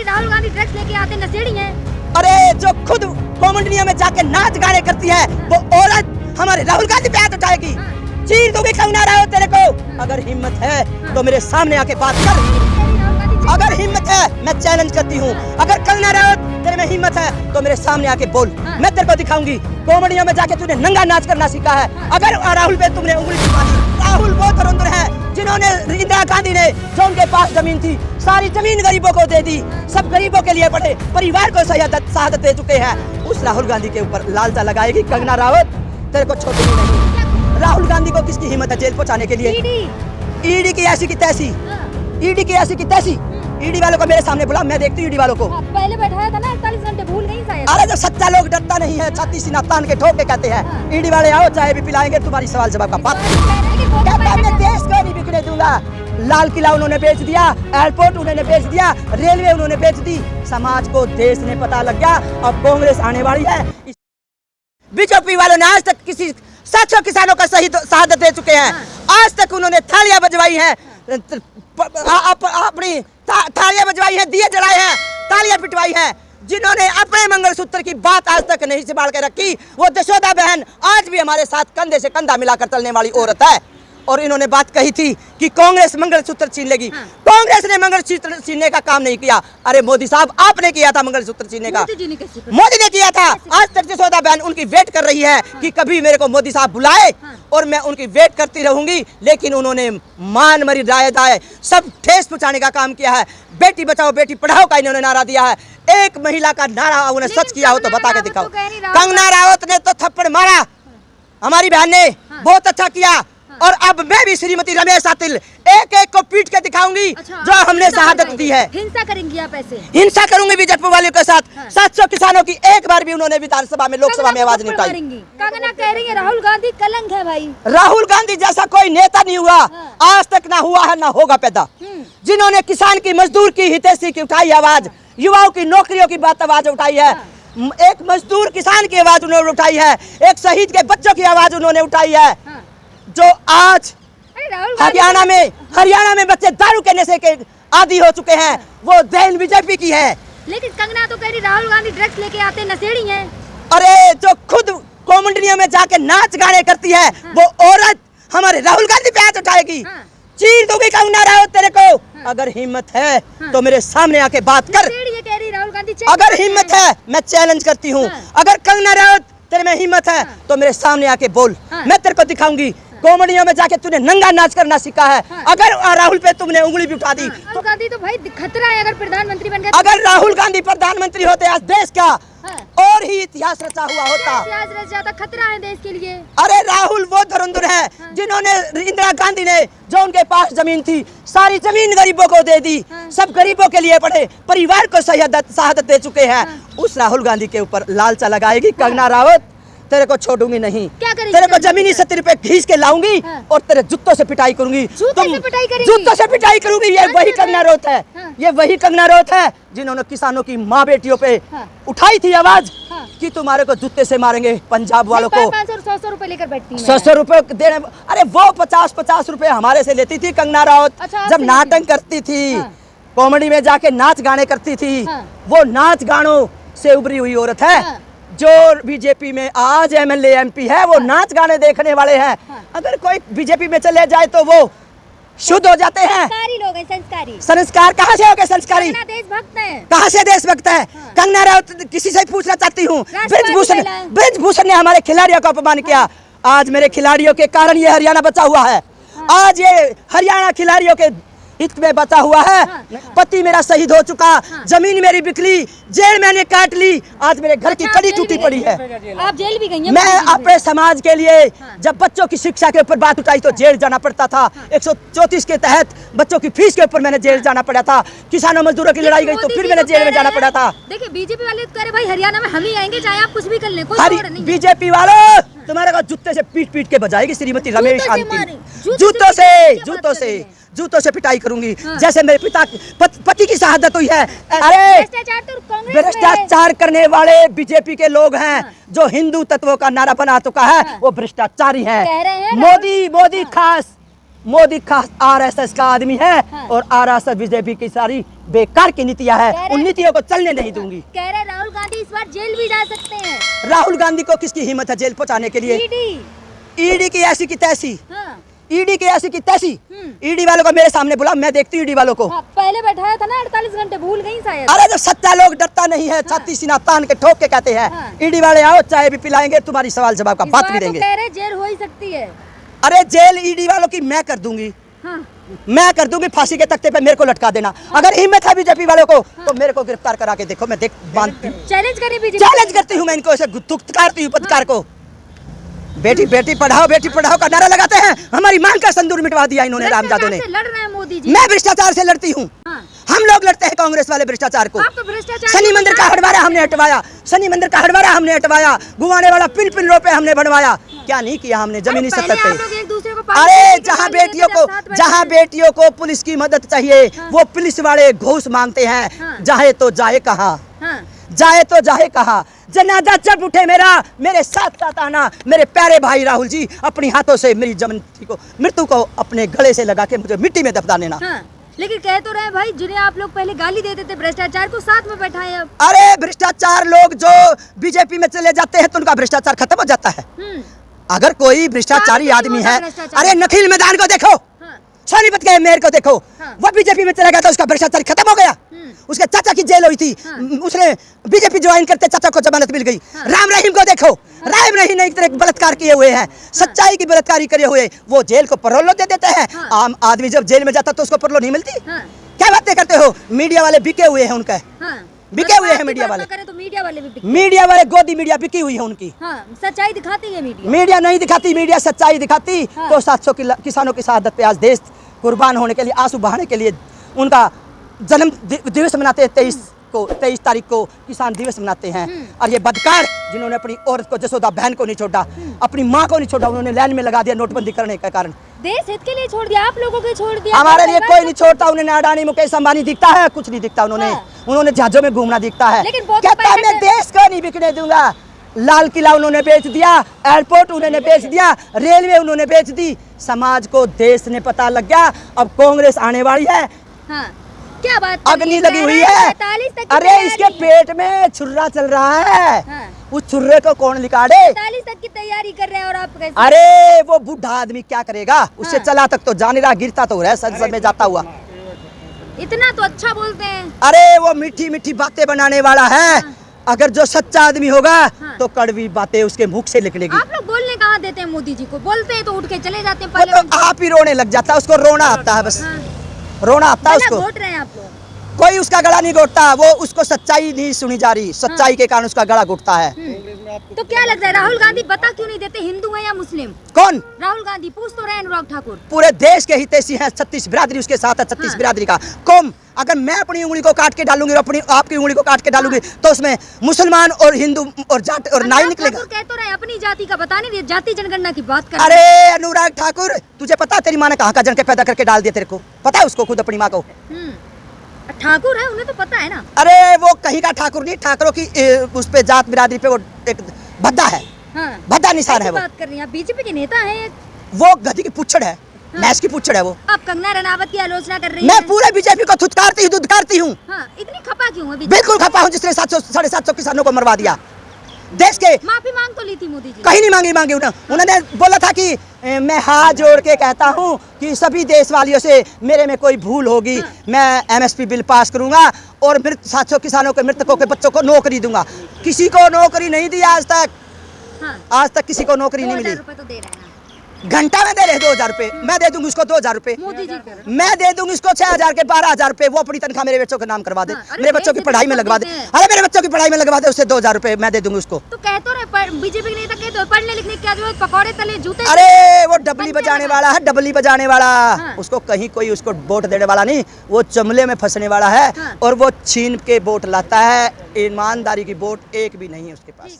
रही राहुल गांधी ड्रग्स लेके आते नशेड़ी हैं। अरे जो खुद कॉमेडिया में जाके नाच गाने करती है वो औरत हमारे राहुल गांधी पे हाथ उठाएगी। चीर दूंगी कंगना राउत तेरे को। अगर हिम्मत है तो मेरे सामने आके बात कर। अगर हिम्मत है मैं चैलेंज करती हूँ। अगर कंगना राउत तेरे में हिम्मत है तो मेरे सामने आके बोल, मैं तेरे को दिखाऊंगी। कॉमेडिया में जाके तूने नंगा नाच करना सीखा है। अगर राहुल पे तुमने उंगली चुका दी, राहुल वो धुरंधर है जिन्होंने इंदिरा गांधी ने जो उनके पास जमीन थी सारी जमीन गरीबों को दे दी, सब गरीबों के लिए पढ़े, परिवार को शहादत दे चुके हैं। उस राहुल गांधी के ऊपर लालचा लगाएगी कंगना राउत, तेरे को छोड़ूंगी नहीं। राहुल गांधी को किसकी हिम्मत है जेल पहुंचाने के लिए? ईडी की ऐसी की तैसी, ईडी की ऐसी की तैसी। ईडी वालों को मेरे सामने बुला, मैं देखती हूँ ईडी वालों को। पहले बैठाया था ना 48 घंटे, भूल गई शायद। अरे जब सच्चा लोग डरता नहीं है, छाती सीना तान के ठोक के कहते हैं ईडी वाले आओ चाय भी पिलाएंगे, तुम्हारी सवाल जवाब का बात। कहता मैं देश को नहीं बिकने दूंगा। लाल किला उन्होंने बेच दिया, एयरपोर्ट उन्होंने बेच दिया, रेलवे उन्होंने बेच दी, समाज को देश ने पता लग गया। अब कांग्रेस आने वाली है। बीजेपी वालों ने आज तक किसी 700 किसानों का शहादत दे चुके हैं। आज तक उन्होंने थालियां बजवाई हैं, अपनी थालियां बजवाई हैं, दिए जलाए हैं, तालियां पिटवाई हैं। जिन्होंने अपने मंगलसूत्र की बात आज तक नहीं संभाल के रखी, वो यशोदा बहन आज भी हमारे साथ कंधे से कंधा मिलाकर चलने वाली औरत है। और इन्होंने बात कही थी कि कांग्रेस मंगलसूत्र छीन लेगी। कांग्रेस ने मंगलसूत्र छीनने का काम नहीं किया। अरे मोदी साहब आपने किया था मंगलसूत्र छीनने का, मोदी ने किया था। आज तक यशोदा बहन उनकी वेट कर रही है कि कभी मेरे को मोदी साहब बुलाए, और मैं उनकी वेट करती रहूंगी। लेकिन उन्होंने मान मरी राय दाए सब ठेस पहुंचाने का काम किया है। बेटी बचाओ बेटी पढ़ाओ का इन्होंने नारा दिया है। एक महिला का नारा उन्हें सच किया हो तो बता के दिखाओ। कंगना राउत ने तो थप्पड़ मारा, हमारी बहन ने बहुत अच्छा किया। और अब मैं भी श्रीमती रमेश आतिल एक एक को पीट के दिखाऊंगी जो हमने शहादत दी है। हिंसा करेंगी आप ऐसे? हिंसा करूंगी बीजेपी वालों के साथ। 700 किसानों की एक बार भी उन्होंने विधानसभा में लोकसभा में आवाज नहीं उठाई। कंगना कह रही है राहुल गांधी कलंक है भाई। राहुल गांधी जैसा कोई नेता नहीं हुआ, आज तक ना हुआ है ना होगा पैदा। जिन्होंने किसान की मजदूर की हितैषी की उठाई आवाज, युवाओं की नौकरियों की बात आवाज उठाई है, एक मजदूर किसान की आवाज उन्होंने उठाई है, एक शहीद के बच्चों की आवाज उन्होंने उठाई है। जो आज हरियाणा में बच्चे दारू के नशे के आदी हो चुके हैं, वो देन बीजेपी की है। लेकिन कंगना तो कह रही राहुल गांधी ड्रग्स लेके आते नशेड़ी हैं। अरे जो खुद कॉमेडिया में जाके नाच गाने करती है वो औरत हमारे राहुल गांधी पे हाथ उठाएगी। चीर दूंगी कंगना राउत तेरे को। अगर हिम्मत है तो मेरे सामने आके बात कर। कह रही राहुल गांधी। अगर हिम्मत है मैं चैलेंज करती हूँ। अगर कंगना राउत तेरे में हिम्मत है तो मेरे सामने आके बोल, मैं तेरे को दिखाऊंगी। कॉमेडिया में जाके तूने नंगा नाच करना सीखा है। अगर राहुल पे तुमने उंगली भी उठा दी राहुल गांधी तो भाई खतरा है अगर प्रधानमंत्री बन गए। अगर राहुल गांधी प्रधानमंत्री होते आज देश का और ही इतिहास रचा हुआ होता। इतिहास रच जाता, खतरा है देश के लिए। अरे राहुल वो धुरंधर है जिन्होंने इंदिरा गांधी ने जो उनके पास जमीन थी सारी जमीन गरीबों को दे दी, सब गरीबों के लिए पढ़े, परिवार को शहादत दे चुके हैं। उस राहुल गांधी के ऊपर लालचा लगाएगी कंगना राउत, तेरे को छोड़ूंगी नहीं। क्या करेगी? तेरे को जमीनी सत्तर पे खींच के लाऊंगी और तेरे जूतों से पिटाई करूंगी। जूतों से पिटाई करूंगी। ये वही कंगना राउत है, ये वही कंगना राउत है जिन्होंने किसानों की माँ बेटियों पे उठाई थी आवाज कि तुम्हारे को जूते से मारेंगे। पंजाब वालों को 500 रुपए लेकर बैठती है। 100 रुपए देने। अरे वो 50 रुपए हमारे से लेती थी कंगना राउत। जब नाटक करती थी, कॉमेडी में जाके नाच गाने करती थी, वो नाच गानों से उभरी हुई औरत है। जो बीजेपी में आज एमएलए एमपी है वो नाच गाने देखने वाले हैं। अगर कोई बीजेपी में चले जाए तो वो शुद्ध हो जाते हैं। संस्कारी लोग हैं, संस्कारी। संस्कार कहाँ से हो गए संस्कारी? देशभक्त है। कहाँ से देशभक्त है? कंगना राउत किसी से पूछना चाहती हूँ। ब्रजभूषण ने हमारे खिलाड़ियों का अपमान किया। आज मेरे खिलाड़ियों के कारण ये हरियाणा बचा हुआ है। आज ये हरियाणा खिलाड़ियों के हित में बचा हुआ है। पति मेरा शहीद हो चुका, जमीन मेरी बिकली, जेल मैंने काट ली, आज मेरे घर की कड़ी टूटी पड़ी है। आप जेल भी गई हैं? मैं अपने समाज के लिए जब बच्चों की शिक्षा के ऊपर बात उठाई तो जेल जाना पड़ता था। 134 के तहत बच्चों की फीस के ऊपर मैंने जेल जाना पड़ा था। किसानों मजदूरों की लड़ाई गई तो फिर मैंने जेल में जाना पड़ा था। देखिए बीजेपी वाले कह रहे भाई हरियाणा में हम ही आएंगे, चाहे आप कुछ भी कर लें। बीजेपी वालों तुम्हारे को जूते से पीट पीट के बजाएगी श्रीमती रमेश आतिल। जूतों से पिटाई करूंगी। जैसे मेरे पिता पति की शहादत हुई है। अरे भ्रष्टाचार करने वाले बीजेपी के लोग हैं। जो हिंदू तत्वों का नारा बना चुका है वो भ्रष्टाचारी है। मोदी खास आरएसएस का आदमी है और आरएसएस बीजेपी की सारी बेकार की नीतियां है, उन नीतियों को चलने नहीं दूंगी। कह रहे राहुल गांधी इस बार जेल भी जा सकते हैं। राहुल गांधी को किसकी हिम्मत है जेल पहुंचाने के लिए? ईडी की ऐसी की तैसी, ईडी की ऐसी की तैसी। ईडी वालों को मेरे सामने बुला, मैं देखती हूँ ईडी वालों को। पहले बैठाया था ना 48 घंटे, भूल गई शायद। अरे जब सच्चा लोग डरता नहीं है, छाती सीना तान के ठोक के कहते हैं ईडी वाले आओ चाय भी पिलाएंगे, तुम्हारी सवाल जवाब का बात भी देंगे। कह रहे जेल हो ही सकती है। अरे जेल ईडी वालों की मैं कर दूंगी, मैं कर दूंगी। फांसी के तख्ते पे मेरे को लटका देना। अगर हिम्मत है बीजेपी वालों को तो मेरे को गिरफ्तार करा के देखो, मैं बांधती हूँ। चैलेंज करती हूँ मैं इनको, ऐसे दुत्कारती हूँ पत्रकार को। बेटी बेटी पढ़ाओ का नारा लगाते हैं, हमारी मांग का संदूर मिटवा दिया इन्होंने रामजादो ने। लड़ रहे हैं मोदी जी। मैं भ्रष्टाचार से लड़ती हूँ। हम लोग लड़ते हैं कांग्रेस वाले भ्रष्टाचार को। शनि मंदिर का हटवारा हमने हटवाया, शनि मंदिर का हटवारा हमने हटवाया, गुवाने वाला पिन पिन रुपए हमने बनवाया। क्या नहीं किया हमने जमीनी सतह पे? अरे जहाँ बेटियों को पुलिस की मदद चाहिए वो पुलिस वाले घूस मांगते हैं। जाए तो जाए कहाँ, जाए तो जाए कहाँ। जनाजा जब उठे मेरे साथ साथ आना। मेरे प्यारे भाई राहुल जी, अपनी हाथों से मेरी जमीन को, मृत्यु को अपने गले से लगा के मुझे मिट्टी में दफना देना। लेकिन कह तो रहे भाई, जिन्हें आप लोग पहले गाली देते थे भ्रष्टाचार को, साथ में बैठाए अब। अरे भ्रष्टाचार लोग जो बीजेपी में चले जाते हैं तो उनका भ्रष्टाचार खत्म हो जाता है। अगर कोई भ्रष्टाचारी आदमी है, अरे नखिल मैदान को देखो, सोनीपत के मेयर को देखो, वो बीजेपी में चला गया था, उसका भ्रष्टाचार खत्म हो गया। उसके चाचा की जेल हुई थी, उसने बीजेपी ज्वाइन करते चाचा को जमानत मिल गई। राम रहीम को देखो, राम रहीम ने एक तरह बलात्कार किए हुए हैं, सच्चाई की बलात्कारी करे हुए, वो जेल को परोलो दे देते हैं। आम आदमी जब जेल में जाता तो उसको परोलो नहीं मिलती। क्या बातें करते हो? मीडिया वाले बिके हुए हैं, उनके बिके हुए हैं मीडिया वाले। तो मीडिया वाले गोदी मीडिया बिकी हुई है उनकी। सच्चाई दिखाती है मीडिया नहीं दिखाती। मीडिया सच्चाई दिखाती तो 700 किसानों की शहादत पे आज देश कुर्बान होने के लिए, आंसू बहाने के लिए उनका जन्म दिवस मनाते हैं। 23 तारीख को किसान दिवस मनाते हैं। और ये बदकार जिन्होंने अपनी औरत को, जसोदा बहन को नहीं छोड़ा, अपनी माँ को नहीं छोड़ा, उन्होंने लाइन में लगा दिया नोटबंदी करने के कारण। देश हित के लिए छोड़ दिया, आप लोगों के छोड़ दिया। हमारे लिए कोई नहीं छोड़ता। उन्हें अडानी मुकेश अंबानी दिखता है, कुछ नहीं दिखता। उन्होंने जहाजों में घूमना दिखता है। कहता मैं देश को नहीं बिकने दूंगा। लाल किला उन्होंने बेच दिया, एयरपोर्ट उन्होंने बेच दिया, रेलवे उन्होंने बेच दी। समाज को देश ने पता लग गया, अब कांग्रेस आने वाली है। क्या बात, अग्नि लगी हुई है। अरे इसके पेट में छुर्रा चल रहा है। उस छुर्रे को कौन निकाले? 40 तक की तैयारी कर रहे हैं और आप कैसे? अरे वो बूढ़ा आदमी क्या करेगा? उससे चला तक तो जाने रहा, गिरता तो रहा संसद में जाता हुआ। इतना तो अच्छा बोलते हैं। अरे वो मीठी मीठी बातें बनाने वाला है। अगर जो सच्चा आदमी होगा तो कड़वी बातें उसके मुख से निकलेगी। आप लोग बोलने कहाँ देते हैं मोदी जी को? बोलते हैं तो उठ के चले जाते हैं। पहले तो आप ही रोने लग जाता है, उसको रोना आता है, बस रोना आता है उसको। घोट रहे हैं आप लोग। कोई उसका गला नहीं घोटता, वो उसको सच्चाई नहीं सुनी जा रही, सच्चाई के कारण उसका गला घुटता है। तो क्या लगता है राहुल गांधी बता क्यों नहीं देते हिंदू है या मुस्लिम? कौन? राहुल गांधी पूछ तो रहे अनुराग ठाकुर। पूरे देश के हितैषी हैं, 36 बिरादरी उसके साथ है, 36 बिरादरी का कौम। अगर मैं अपनी उंगली को काट के डालूंगी और अपनी आपकी उंगली को काट के डालूंगी तो उसमें मुसलमान और हिंदू और जाट और नाई निकलेगा। कह तो रहे अपनी जाति का बता नहीं, जाति जनगणना की बात कर। अरे अनुराग ठाकुर, तुझे पता है तेरी माँ ने कहाँ का जनके पैदा करके डाल दिया? तेरे को पता है? उसको खुद अपनी माँ को ठाकुर है, उन्हें तो पता है ना। अरे वो कहीं का ठाकुर नहीं, ठाकुरों की उस पे जात बिरादरी पे वो एक भद्दा है। भद्दा निशान है वो। बात कर रही हैं, बीजेपी के नेता है वो, गधी की पुच्छड़ है, भैंस की पुच्छड़ है वो। आप कंगना रनावत की आलोचना कर रही हैं। मैं पूरे बीजेपी को धुतकारती हूँ। इतनी खपा क्यों है? बिल्कुल खपा हूँ, जिसने 700-750 किसानों को मरवा दिया। देश के माफी मांग तो ली थी मोदी जी? कहीं नहीं मांगी। उन्होंने बोला था कि मैं हाथ जोड़ के कहता हूं कि सभी देशवालियों से मेरे में कोई भूल होगी मैं MSP बिल पास करूंगा और मृत 700 किसानों के मृतकों के बच्चों को नौकरी दूंगा। किसी को नौकरी नहीं दी आज तक। आज तक किसी को नौकरी नहीं मिली। तो दे रहे हैं, घंटा में दे रहे 2000 रुपए, मैं दे दूंगी उसको 2000 रुपए। मोदी जी मैं दे दूंगी उसको 6000 के 12000 रुपए। वो अपनी तनख्वाह मेरे बच्चों के नाम करवा दे, मेरे बच्चों की पढ़ाई में लगवा दे। अरे मेरे बच्चों की पढ़ाई में लगवा दे, उससे 2000 रुपए मैं दे दूंगी उसको। तो कह तो रहे बीजेपी के नेता कहते हो पढ़ने लिखने की क्या जरूरत, पकौड़े तले जूते। अरे वो डबली बजाने वाला है, डबली बजाने वाला। उसको कहीं कोई उसको वोट देने वाला नहीं, वो चमले में फंसने वाला है। और वो छीन के वोट लाता है। ईमानदारी की वोट एक भी नहीं है उसके पास।